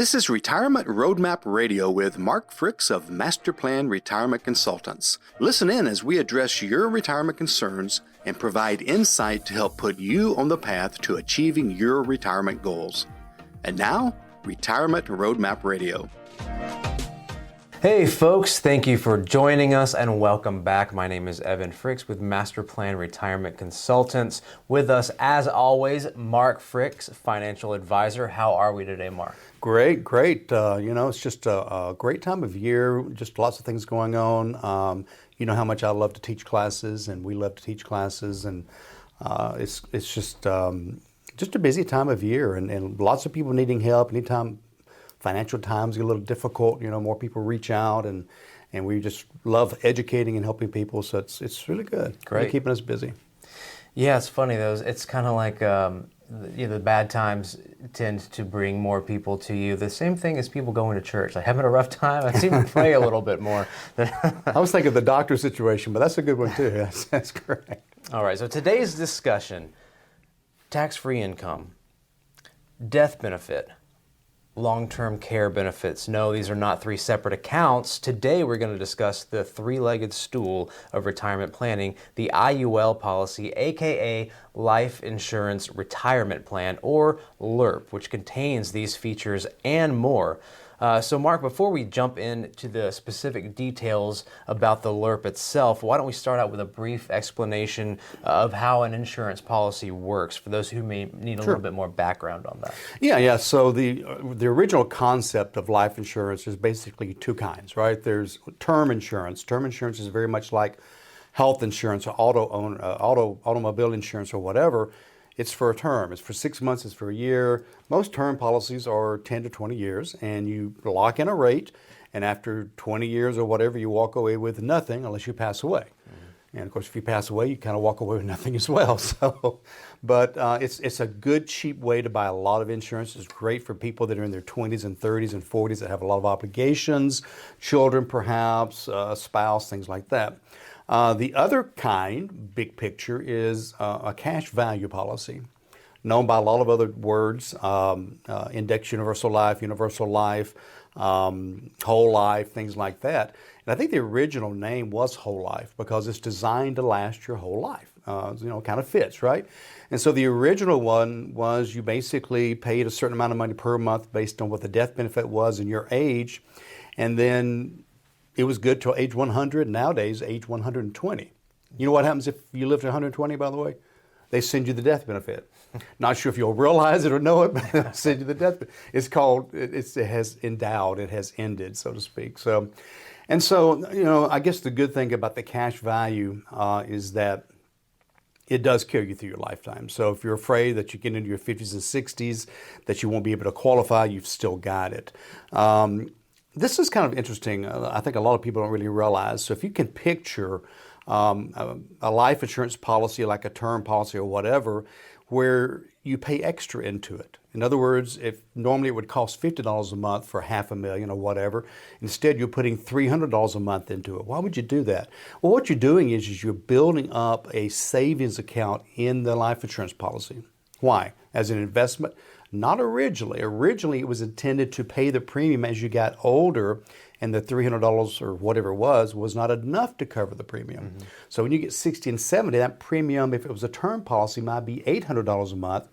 This is Retirement Roadmap Radio with Mark Fricks of Master Plan Retirement Consultants. Listen in as we address your retirement concerns and provide insight to help put you on the path to achieving your retirement goals. And now, Retirement Roadmap Radio. Hey folks, thank you for joining us and welcome back. My name is Evan Fricks with Master Plan Retirement Consultants. With us, as always, Mark Fricks, financial advisor. How are we today, Mark? Great. It's just a great time of year, just lots of things going on. You know how much I love to teach classes, and we love to teach classes, and it's just a busy time of year, and lots of people needing help. Anytime financial times get a little difficult, more people reach out, and we just love educating and helping people, so it's really good. Great. Really keeping us busy. Yeah, it's funny though. It's kind of like the bad times tend to bring more people to you. The same thing as people going to church. Like having a rough time, I seem to pray a little bit more. I was thinking of the doctor situation, but that's a good one too. That's correct. All right, so today's discussion, tax-free income, death benefit, long-term care benefits. No, these are not three separate accounts. Today we're going to discuss the three-legged stool of retirement planning, the IUL policy, aka Life Insurance Retirement Plan, or LIRP, which contains these features and more. So Mark, before we jump into the specific details about the LIRP itself, why don't we start out with a brief explanation of how an insurance policy works for those who may need a little bit more background on that. Yeah. So the original concept of life insurance is basically two kinds, right? There's term insurance. Term insurance is very much like health insurance or automobile insurance or whatever. It's for a term. It's for 6 months. It's for a year. Most term policies are 10 to 20 years, and you lock in a rate, and after 20 years or whatever, you walk away with nothing unless you pass away. Mm-hmm. And of course, if you pass away, you kind of walk away with nothing as well. But it's a good, cheap way to buy a lot of insurance. It's great for people that are in their 20s and 30s and 40s that have a lot of obligations, children perhaps, a spouse, things like that. The other kind, big picture, is a cash value policy, known by a lot of other words, index universal life, whole life, things like that. And I think the original name was whole life because it's designed to last your whole life. Kind of fits, right? And so the original one was you basically paid a certain amount of money per month based on what the death benefit was and your age, and then it was good till age 100, nowadays age 120. You know what happens if you live to 120, by the way? They send you the death benefit. Not sure if you'll realize it or know it, but they'll send you the death benefit. It's called, it has endowed, it has ended, so to speak. So, I guess the good thing about the cash value is that it does carry you through your lifetime. So if you're afraid that you get into your 50s and 60s, that you won't be able to qualify, you've still got it. This is kind of interesting. I think a lot of people don't really realize. So if you can picture a life insurance policy like a term policy or whatever, where you pay extra into it. In other words, if normally it would cost $50 a month for $500,000 or whatever, instead you're putting $300 a month into it. Why would you do that? Well, what you're doing is you're building up a savings account in the life insurance policy. Why? As an investment? Not originally. Originally, it was intended to pay the premium as you got older, and the $300 or whatever it was not enough to cover the premium. Mm-hmm. So when you get 60 and 70, that premium, if it was a term policy, might be $800 a month.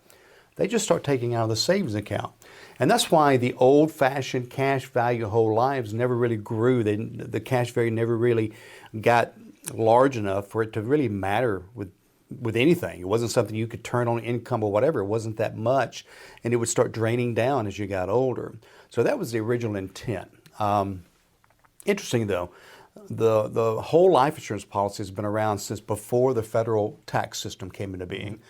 They just start taking out of the savings account. And that's why the old-fashioned cash value whole lives never really grew. The cash value never really got large enough for it to really matter with anything. It wasn't something you could turn on income or whatever. It wasn't that much, and it would start draining down as you got older. So that was the original intent. Interesting though, the whole life insurance policy has been around since before the federal tax system came into being.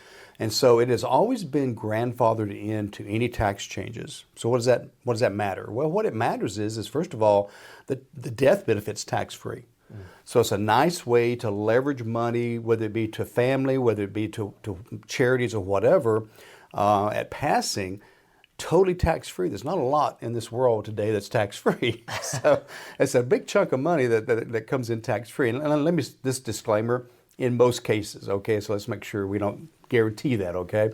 And so it has always been grandfathered into any tax changes. So what does that matter? Well, what it matters is first of all, the death benefit's tax-free. So it's a nice way to leverage money, whether it be to family, whether it be to charities or whatever, at passing, totally tax-free. There's not a lot in this world today that's tax-free. So it's a big chunk of money that comes in tax-free. And let me, this disclaimer, in most cases, okay? So let's make sure we don't guarantee that, okay?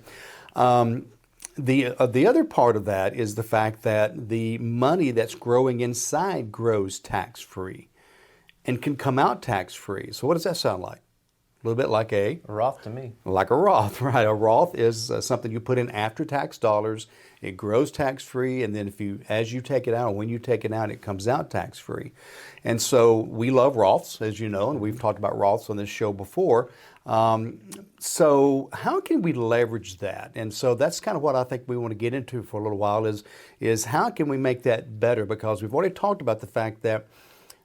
The other part of that is the fact that the money that's growing inside grows tax-free and can come out tax-free. So what does that sound like? A little bit like a Roth to me. Like a Roth, right? A Roth is something you put in after tax dollars. It grows tax-free, and then as you take it out, or when you take it out, it comes out tax-free. And so we love Roths, as you know, and we've talked about Roths on this show before. So how can we leverage that? And so that's kind of what I think we want to get into for a little while is how can we make that better? Because we've already talked about the fact that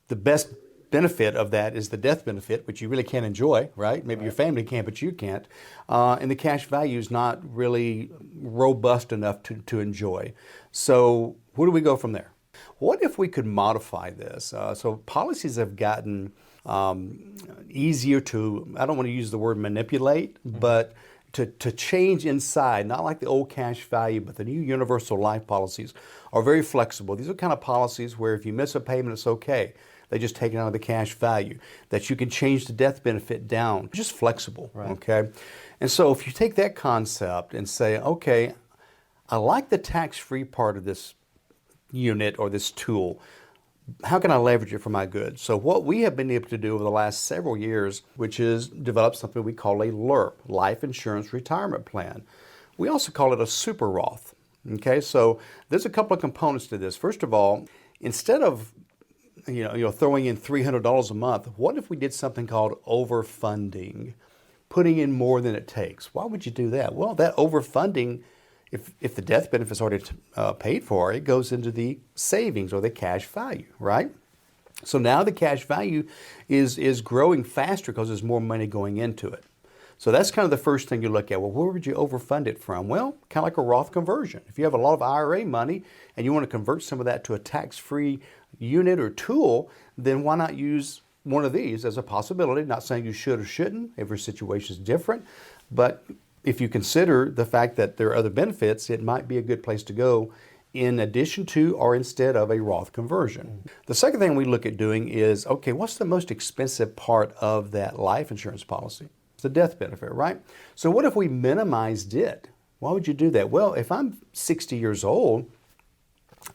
the best benefit of that is the death benefit, which you really can't enjoy, right? Maybe your family can, but you can't. And the cash value is not really robust enough to enjoy. So where do we go from there? What if we could modify this? So policies have gotten easier to, I don't want to use the word manipulate, but to change inside, not like the old cash value, but the new universal life policies are very flexible. These are kind of policies where if you miss a payment, it's okay. They just take it out of the cash value, that you can change the death benefit down, just flexible, okay? And so if you take that concept and say, okay, I like the tax-free part of this unit or this tool, how can I leverage it for my good? So what we have been able to do over the last several years, which is develop something we call a LIRP, Life Insurance Retirement Plan. We also call it a Super Roth, okay? So there's a couple of components to this. First of all, instead of throwing in $300 a month, what if we did something called overfunding, putting in more than it takes? Why would you do that? Well, that overfunding, if the death benefit's already paid for, it goes into the savings or the cash value, right? So now the cash value is growing faster because there's more money going into it. So that's kind of the first thing you look at. Well, where would you overfund it from? Well, kind of like a Roth conversion. If you have a lot of IRA money and you want to convert some of that to a tax-free unit or tool, then why not use one of these as a possibility? Not saying you should or shouldn't. Every situation is different. But if you consider the fact that there are other benefits, it might be a good place to go in addition to or instead of a Roth conversion. The second thing we look at doing is, okay, what's the most expensive part of that life insurance policy? It's the death benefit, right? So what if we minimized it? Why would you do that? Well, if I'm 60 years old,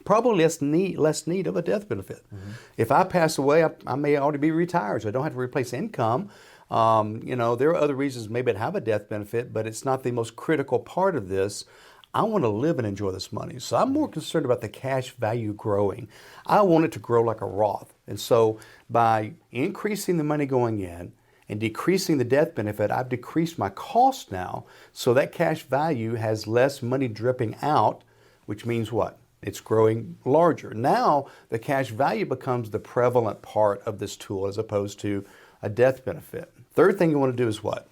probably less need of a death benefit. If I pass away, I may already be retired, so I don't have to replace income. There are other reasons maybe I'd have a death benefit, but it's not the most critical part of this. I want to live and enjoy this money. So I'm more concerned about the cash value growing. I want it to grow like a Roth. And so by increasing the money going in and decreasing the death benefit, I've decreased my cost now. So that cash value has less money dripping out, which means what? It's growing larger. Now the cash value becomes the prevalent part of this tool as opposed to a death benefit. Third thing you want to do is what?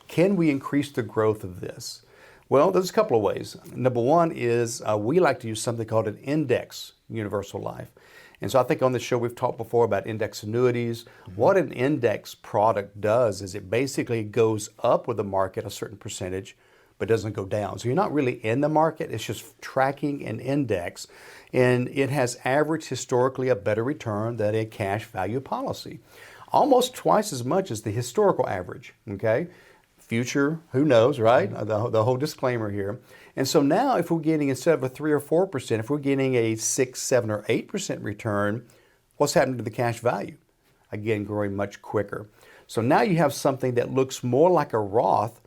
Can we increase the growth of this? Well, there's a couple of ways. Number one is we like to use something called an index universal life. And so I think on the show we've talked before about index annuities. What an index product does is it basically goes up with the market a certain percentage, but doesn't go down. So you're not really in the market, it's just tracking an index. And it has averaged historically a better return than a cash value policy. Almost twice as much as the historical average, okay? Future, who knows, right? The whole disclaimer here. And so now if we're getting, instead of a 3 or 4%, if we're getting a 6, 7, or 8% return, what's happening to the cash value? Again, growing much quicker. So now you have something that looks more like a Roth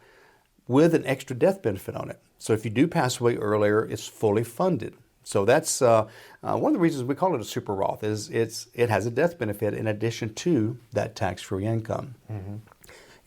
with an extra death benefit on it. So if you do pass away earlier, it's fully funded. So that's one of the reasons we call it a super Roth is it has a death benefit in addition to that tax-free income.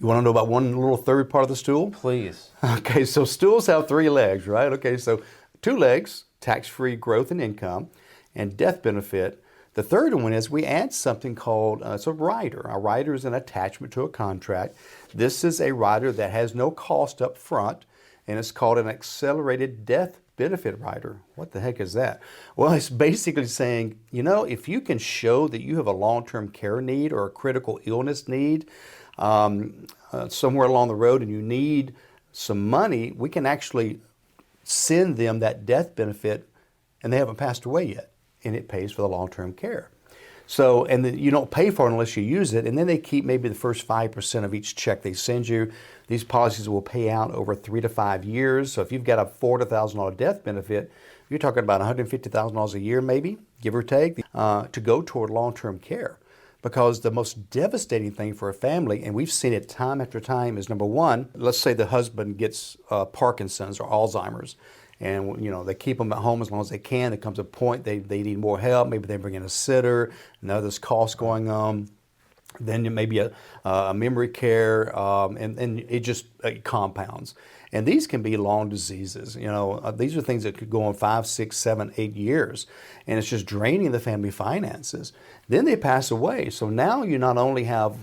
You want to know about one little third part of the stool? Please. Okay, so stools have 3 legs, right? Okay, so 2 legs, tax-free growth and income, and death benefit. The third one is we add something called, it's a rider. A rider is an attachment to a contract. This is a rider that has no cost up front, and it's called an accelerated death benefit rider. What the heck is that? Well, it's basically saying, if you can show that you have a long-term care need or a critical illness need somewhere along the road and you need some money, we can actually send them that death benefit and they haven't passed away yet, and it pays for the long-term care. So, and then you don't pay for it unless you use it, and then they keep maybe the first 5% of each check they send you. These policies will pay out over 3 to 5 years. So if you've got a $400,000 death benefit, you're talking about $150,000 a year maybe, give or take, to go toward long-term care. Because the most devastating thing for a family, and we've seen it time after time, is number one, let's say the husband gets Parkinson's or Alzheimer's, and they keep them at home as long as they can. There comes a point they need more help. Maybe they bring in a sitter. Now there's costs going on. Then maybe a memory care, and it just compounds. And these can be long diseases. These are things that could go on 5, 6, 7, 8 years, and it's just draining the family finances. Then they pass away. So now you not only have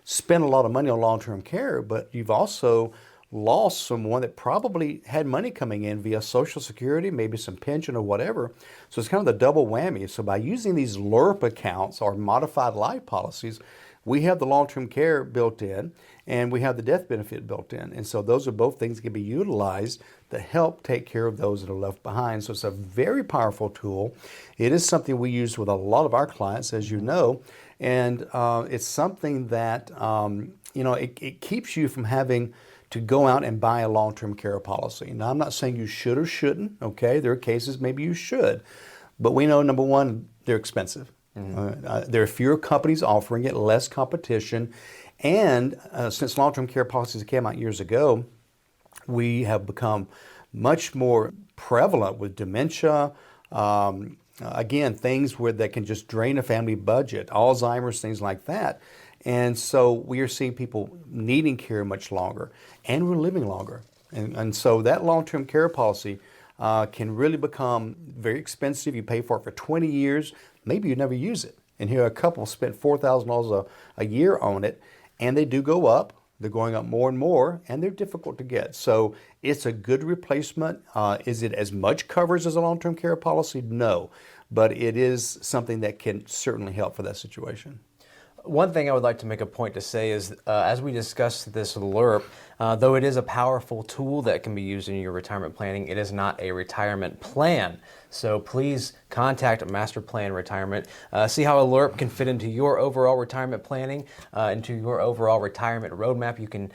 spent a lot of money on long-term care, but you've also lost someone that probably had money coming in via Social Security, maybe some pension or whatever. So it's kind of the double whammy. So by using these LIRP accounts or modified life policies, we have the long-term care built in, and we have the death benefit built in. And so those are both things that can be utilized to help take care of those that are left behind. So it's a very powerful tool. It is something we use with a lot of our clients, as you know, and it's something that, it keeps you from having to go out and buy a long-term care policy. Now, I'm not saying you should or shouldn't, okay? There are cases maybe you should, but we know, number one, they're expensive. There are fewer companies offering it, less competition, and since long-term care policies came out years ago, we have become much more prevalent with dementia, again, things that can just drain a family budget, Alzheimer's, things like that. And so we are seeing people needing care much longer, and we're living longer. And so that long-term care policy can really become very expensive. You pay for it for 20 years. Maybe you never use it. And here a couple spent $4,000 a year on it, and they do go up. They're going up more and more, and they're difficult to get. So it's a good replacement. Is it as much coverage as a long-term care policy? No. But it is something that can certainly help for that situation. One thing I would like to make a point to say is, as we discussed this LIRP, though it is a powerful tool that can be used in your retirement planning, it is not a retirement plan. So please contact Master Plan Retirement. See how a LIRP can fit into your overall retirement planning, into your overall retirement roadmap. You can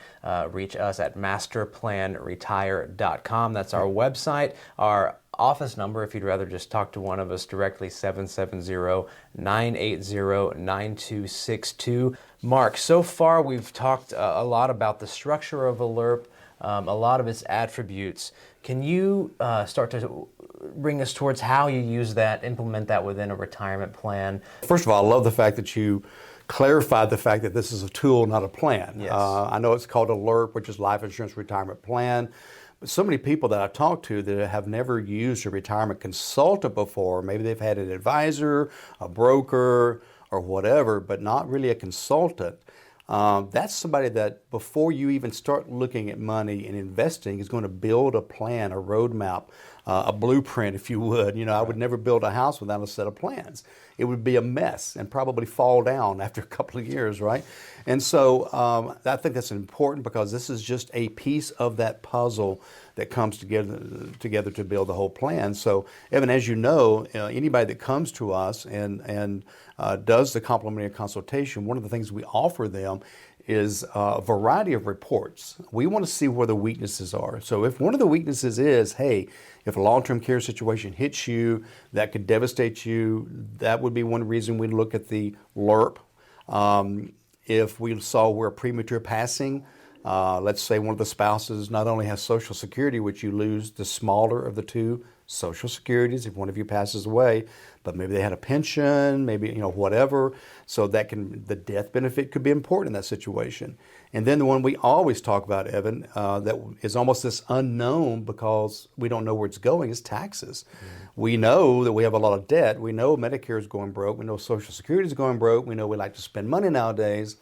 reach us at masterplanretire.com. That's our website. Our office number, if you'd rather just talk to one of us directly, 770-980-9262. Mark, so far we've talked a lot about the structure of a LIRP, a lot of its attributes. Can you start to bring us towards how you use that, implement that within a retirement plan? First of all, I love the fact that you clarified the fact that this is a tool, not a plan. Yes. I know it's called a LIRP, which is Life Insurance Retirement Plan. But so many people that I talk to that have never used a retirement consultant before, maybe they've had an advisor, a broker, or whatever, but not really a consultant. That's somebody that before you even start looking at money and investing is going to build a plan, a roadmap, a blueprint, if you would. I would never build a house without a set of plans. It would be a mess and probably fall down after a couple of years, right? And so I think that's important because this is just a piece of that puzzle that comes together to build the whole plan. So, Evan, as you know, anybody that comes to us and does the complimentary consultation, one of the things we offer them is a variety of reports. We want to see where the weaknesses are. So if one of the weaknesses is, hey, if a long-term care situation hits you, that could devastate you, that would be one reason we'd look at the LIRP. If we saw where premature passing, let's say one of the spouses not only has Social Security, which you lose the smaller of the two Social Securities if one of you passes away, but maybe they had a pension, maybe whatever. So the death benefit could be important in that situation. And then the one we always talk about, Evan, that is almost this unknown because we don't know where it's going, is taxes. Mm-hmm. We know that we have a lot of debt. We know Medicare is going broke. We know Social Security is going broke. We know we like to spend money nowadays.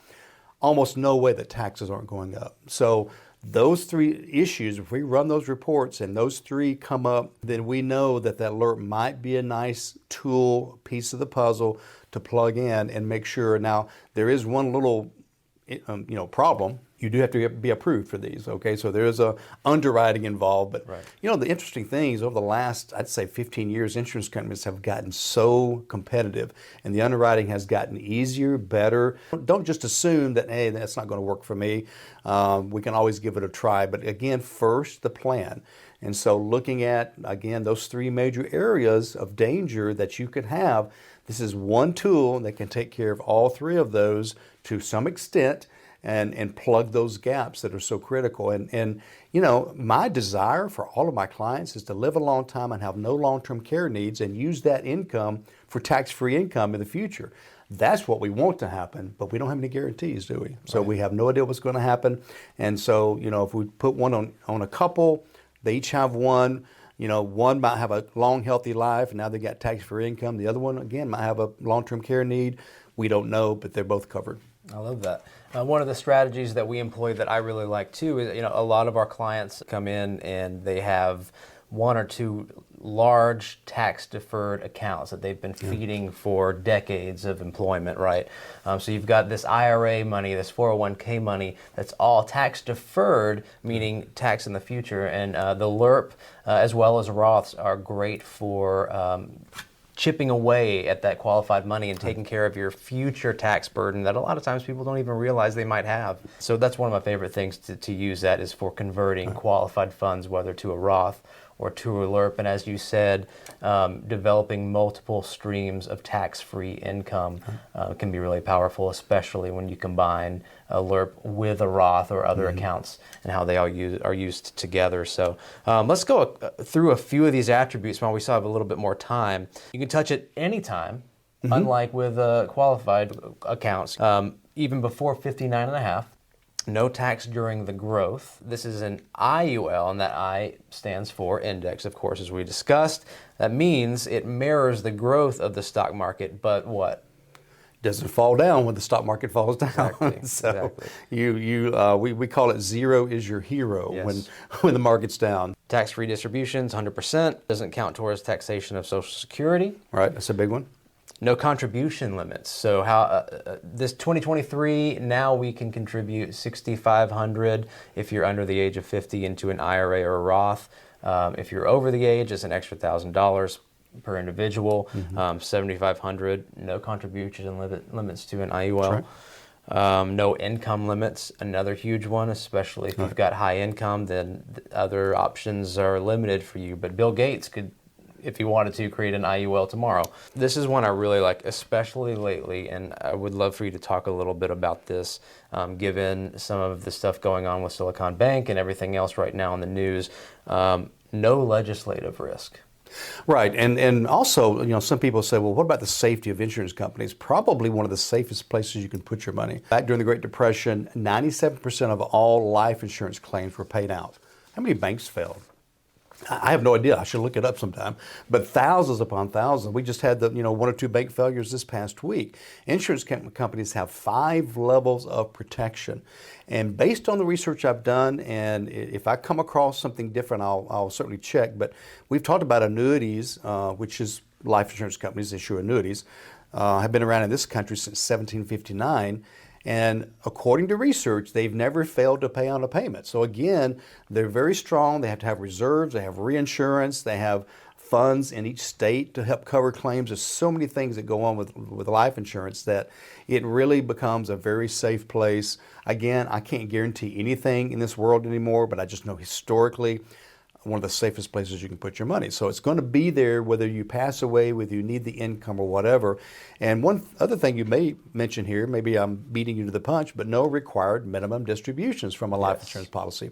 Almost no way that taxes aren't going up. So those three issues, if we run those reports and those three come up, then we know that LIRP might be a nice tool, piece of the puzzle to plug in and make sure. Now, there is one little problem, you do have to be approved for these, okay? So there is a underwriting involved. But, Right. the interesting thing is over the last, I'd say 15 years, insurance companies have gotten so competitive and the underwriting has gotten easier, better. Don't just assume that, hey, that's not going to work for me. We can always give it a try. But again, first, the plan. And so looking at, again, those three major areas of danger that you could have, this is one tool that can take care of all three of those to some extent and plug those gaps that are so critical. And my desire for all of my clients is to live a long time and have no long-term care needs and use that income for tax-free income in the future. That's what we want to happen, but we don't have any guarantees, do we? So we have no idea what's going to happen. And so, if we put one on a couple, they each have one. One might have a long, healthy life, and now they got tax-free income. The other one, again, might have a long-term care need. We don't know, but they're both covered. I love that. One of the strategies that we employ that I really like too is, a lot of our clients come in and they have one or two large tax-deferred accounts that they've been feeding for decades of employment, right? So you've got this IRA money, this 401k money that's all tax-deferred, meaning tax in the future. And the LIRP as well as Roths are great for chipping away at that qualified money and taking care of your future tax burden that a lot of times people don't even realize they might have. So that's one of my favorite things to use that is for converting qualified funds, whether to a Roth or to a LIRP. And as you said, developing multiple streams of tax-free income can be really powerful, especially when you combine a LIRP with a Roth or other accounts and how they all are used together. So let's go through a few of these attributes while we still have a little bit more time. You can touch it anytime, unlike with qualified accounts, even before 59 and a half. No tax during the growth. This is an IUL, and that I stands for index, of course, as we discussed. That means it mirrors the growth of the stock market, but what? Doesn't fall down when the stock market falls down. Exactly. So exactly. we call it zero is your hero Yes. when the market's down. Tax-free distributions, 100%. Doesn't count towards taxation of Social Security. Right, that's a big one. No contribution limits. So how this 2023, now we can contribute $6,500 if you're under the age of 50 into an IRA or a Roth. If you're over the age, it's an extra $1,000 per individual. $7,500. No contribution limits to an IUL. Right. No income limits, another huge one, especially if you've got high income, then other options are limited for you. But Bill Gates could, if he wanted to, create an IUL tomorrow. This is one I really like, especially lately, and I would love for you to talk a little bit about this, given some of the stuff going on with Silicon Bank and everything else right now in the news. No legislative risk. Right, and also, some people say, well, what about the safety of insurance companies? Probably one of the safest places you can put your money. Back during the Great Depression, 97% of all life insurance claims were paid out. How many banks failed? I have no idea. I should look it up sometime. But thousands upon thousands. We just had the one or two bank failures this past week. Insurance companies have 5 levels of protection. And based on the research I've done, and if I come across something different, I'll certainly check. But we've talked about annuities, which is life insurance companies issue annuities, have been around in this country since 1759. And according to research, they've never failed to pay on a payment. So again, they're very strong. They have to have reserves. They have reinsurance. They have funds in each state to help cover claims. There's so many things that go on with life insurance that it really becomes a very safe place. Again, I can't guarantee anything in this world anymore, but I just know historically, one of the safest places you can put your money. So it's going to be there whether you pass away, whether you need the income or whatever. And one other thing you may mention here, maybe I'm beating you to the punch, but no required minimum distributions from a life insurance policy.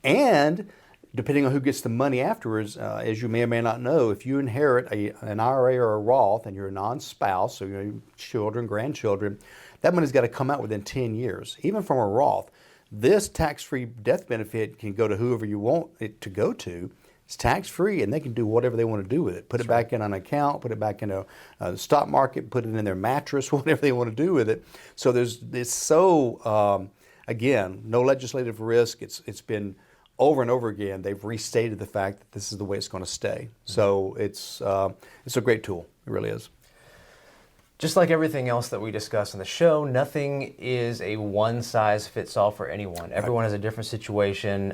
And depending on who gets the money afterwards, as you may or may not know, if you inherit an IRA or a Roth and you're a non-spouse, so your children, grandchildren, that money's got to come out within 10 years. Even from a Roth, this tax-free death benefit can go to whoever you want it to go to. It's tax-free, and they can do whatever they want to do with it. Put it back in an account, put it back in a stock market, put it in their mattress, whatever they want to do with it. So again, no legislative risk. It's been over and over again. They've restated the fact that this is the way it's going to stay. So it's a great tool. It really is. Just like everything else that we discuss on the show, nothing is a one-size-fits-all for anyone. Everyone has a different situation.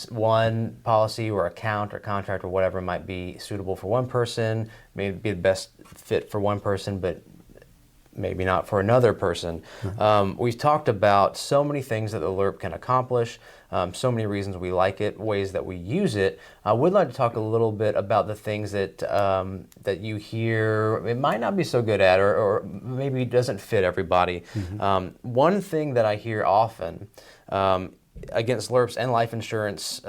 One policy or account or contract or whatever might be suitable for one person, may be the best fit for one person, but maybe not for another person. We've talked about so many things that the LIRP can accomplish, so many reasons we like it, ways that we use it. I would like to talk a little bit about the things that that you hear it might not be so good at, or maybe doesn't fit everybody. One thing that I hear often against LIRPs and life insurance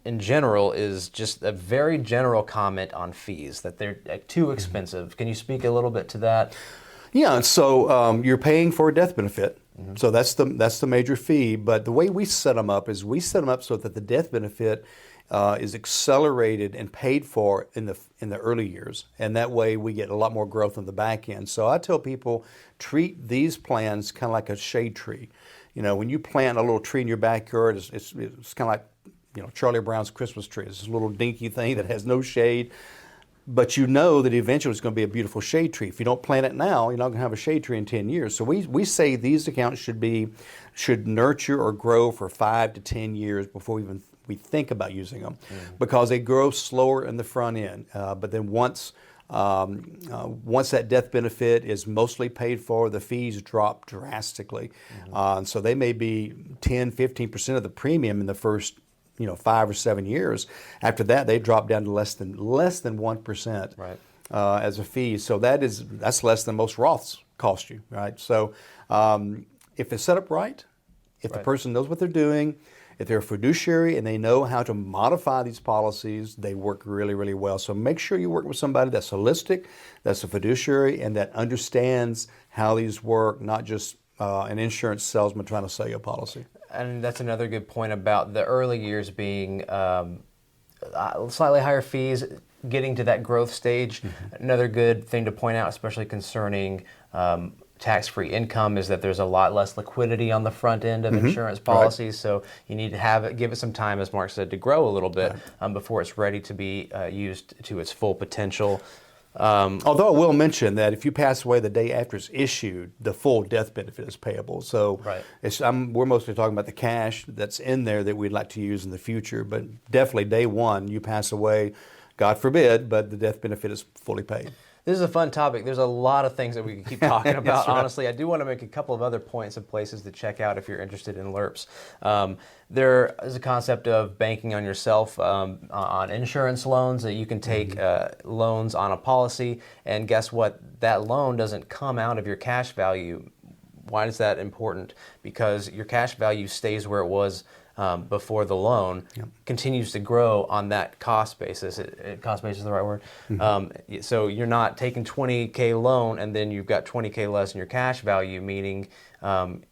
in general is just a very general comment on fees, that they're too expensive. Can you speak a little bit to that? Yeah, and so you're paying for a death benefit, so that's the major fee. But the way we set them up is we set them up so that the death benefit is accelerated and paid for in the early years, and that way we get a lot more growth on the back end. So I tell people, treat these plans kind of like a shade tree. You know, when you plant a little tree in your backyard, it's kind of like, you know, Charlie Brown's Christmas tree. It's this little dinky thing that has no shade. But you know that eventually it's going to be a beautiful shade tree. If you don't plant it now, you're not going to have a shade tree in 10 years. So we say these accounts should nurture or grow for 5 to 10 years before we think about using them, because they grow slower in the front end. But then once that death benefit is mostly paid for, the fees drop drastically. So they may be 10, 15% of the premium in the first 5 or 7 years. After that, they drop down to less than 1%, right, as a fee. So that's less than most Roths cost you, right? So if it's set up right, if the person knows what they're doing, if they're a fiduciary and they know how to modify these policies, they work really, really well. So make sure you work with somebody that's holistic, that's a fiduciary, and that understands how these work, not just an insurance salesman trying to sell you a policy. And that's another good point about the early years being slightly higher fees, getting to that growth stage. Another good thing to point out, especially concerning tax-free income, is that there's a lot less liquidity on the front end of insurance policies. So you need to give it some time, as Mark said, to grow a little bit before it's ready to be used to its full potential. Although I will mention that if you pass away the day after it's issued, the full death benefit is payable. So we're mostly talking about the cash that's in there that we'd like to use in the future. But definitely day one, you pass away, God forbid, but the death benefit is fully paid. This is a fun topic. There's a lot of things that we can keep talking about, right. honestly. I do want to make a couple of other points and places to check out if you're interested in LIRPs. There is a concept of banking on yourself on insurance loans, that you can take loans on a policy, and guess what? That loan doesn't come out of your cash value. Why is that important? Because your cash value stays where it was before the loan, continues to grow on that cost basis. Cost basis is the right word. So you're not taking $20K loan and then you've got $20K less in your cash value, meaning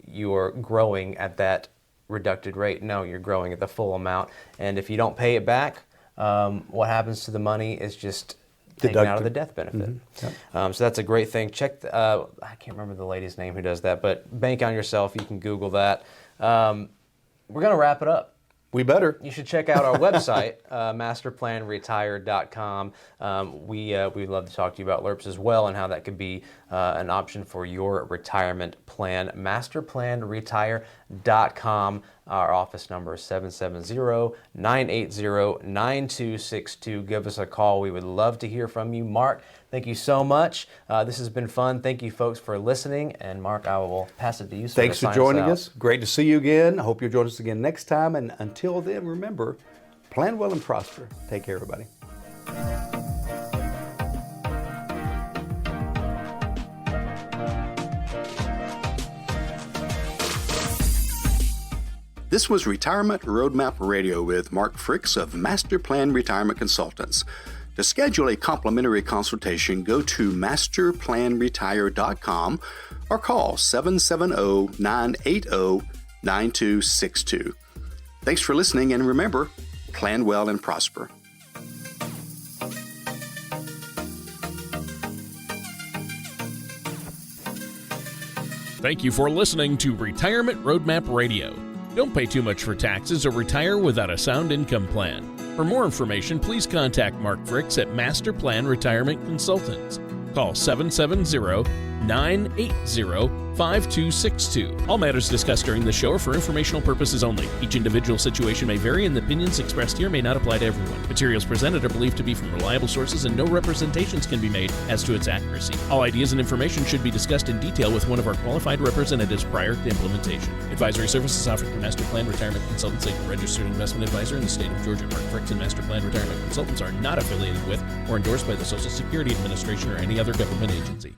you're growing at that reducted rate. No, you're growing at the full amount. And if you don't pay it back, what happens to the money is just taken out of the death benefit. So that's a great thing. Check, I can't remember the lady's name who does that, but bank on yourself. You can Google that. We're going to wrap it up. We better. You should check out our website, masterplanretire.com. We'd love to talk to you about LIRPs as well and how that could be an option for your retirement plan. Masterplanretire.com. Our office number is 770-980-9262. Give us a call. We would love to hear from you. Mark, thank you so much. This has been fun. Thank you, folks, for listening. And Mark, I will pass it to you. Thanks for joining us. Great to see you again. I hope you'll join us again next time. And until then, remember, plan well and prosper. Take care, everybody. This was Retirement Roadmap Radio with Mark Fricks of Master Plan Retirement Consultants. To schedule a complimentary consultation, go to masterplanretire.com or call 770-980-9262. Thanks for listening, and remember, plan well and prosper. Thank you for listening to Retirement Roadmap Radio. Don't pay too much for taxes or retire without a sound income plan. For more information, please contact Mark Fricks at Master Plan Retirement Consultants. Call 770 888-980-5262. All matters discussed during the show are for informational purposes only. Each individual situation may vary, and the opinions expressed here may not apply to everyone. Materials presented are believed to be from reliable sources, and no representations can be made as to its accuracy. All ideas and information should be discussed in detail with one of our qualified representatives prior to implementation. Advisory services offered through Master Plan Retirement Consultants, a registered investment advisor in the state of Georgia. Mark Fricks and Master Plan Retirement Consultants are not affiliated with or endorsed by the Social Security Administration or any other government agency.